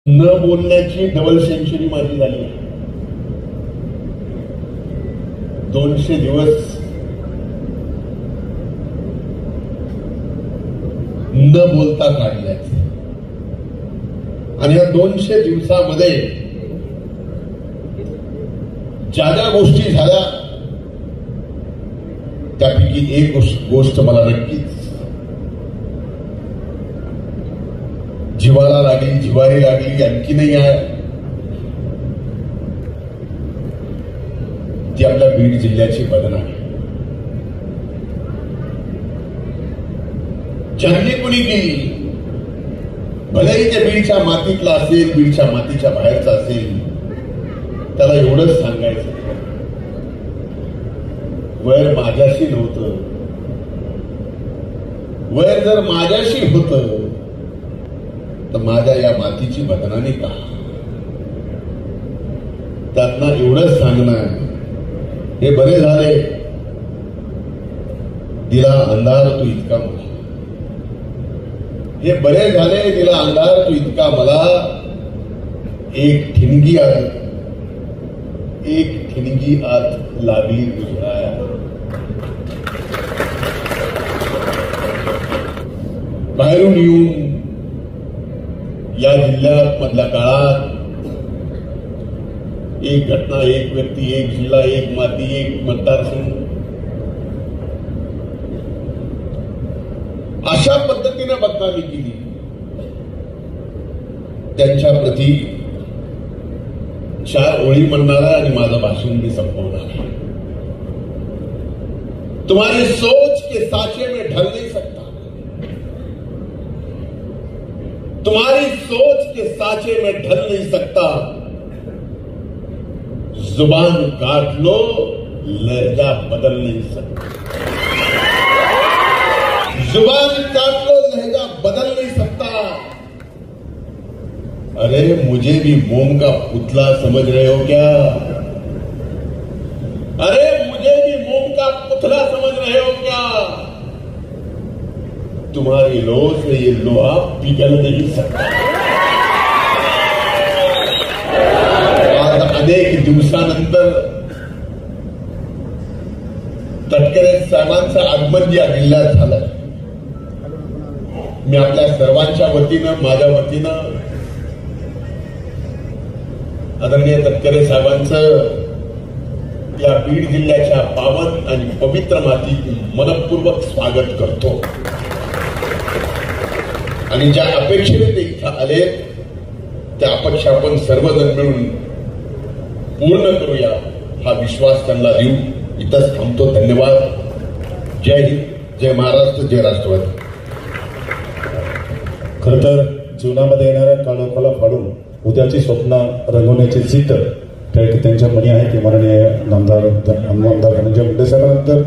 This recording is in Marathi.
न बोलण्याची डबल सेंचुरी माझी झाली. 200 दिवस न बोलता काढल्यात आणि या 200 दिवसामध्ये ज्या ज्या गोष्टी झाल्या त्यापैकी एक गोष्ट मला नक्कीच जिवाला लागली, जिवारी लागली, आणखी नाही आहे. ती आपल्या बीड जिल्ह्याची बदनामी. ज्यांनी कुणी केली, भलेही ते बीडच्या मातीतला असेल, बीडच्या मातीच्या बाहेरचा असेल, त्याला एवढंच सांगायचं, वैर माझ्याशी नव्हतं. वैर जर माझ्याशी होतं तर माझ्या या मातीची बदनामी का? त्यांना एवढंच सांगणार, हे बरे झाले, दिला अंधार तू इतका मला. हे बरे झाले, दिला अंधार तू इतका मला. एक ठिणगी आत लागली तुझ्या. बाहेरून येऊन या जिल्ह्यात मधल्या काळात एक घटना, एक व्यक्ती, एक जिल्हा, एक माती, एक मतदारसंघ, अशा पद्धतीने बदनामी केली. त्यांच्या प्रती 4 ओळी म्हणणार आहे आणि माझं भाषण मी संपवणार आहे. तुम्हारी सोच के साचे में ढल नहीं सकता. तुम्हारी सोच के साचे में ढल नहीं सकता. जुबान काट लो, लहजा बदल नहीं सकता. जुबान काट लो, लहजा बदल नहीं सकता. अरे मुझे भी मोम का पुतला समझ रहे हो क्या? अरे मुझे भी मोम का पुतला समझ रहे हो क्या? तुम्हारी लोह से ये लोहा पिघल नहीं सकता. आज अनेक दिवसानंतर तटकरे साहेबांचं आगमन या जिल्ह्यात झालं. मी आपल्या सर्वांच्या वतीनं, माझ्या वतीनं आदरणीय तटकरे साहेबांचं या बीड जिल्ह्याच्या पावन आणि पवित्र मातीत मनपूर्वक स्वागत करतो. आणि ज्या अपेक्षेने ते इथं आले त्या अपेक्षा आपण सर्वजण मिळून पूर्ण करूया, हा विश्वास त्यांना देऊ. इथंच थांबतो. धन्यवाद. जय हिंद, जय महाराष्ट्र, जय राष्ट्रवादी. खरं तर जीवनामध्ये येणाऱ्या काळोखाला फाडून उद्याची स्वप्न रंगवण्याची जिद्द त्यांच्या मनी आहे ती माननीय आमदार धनंजय मुंडे साहेबांनंतर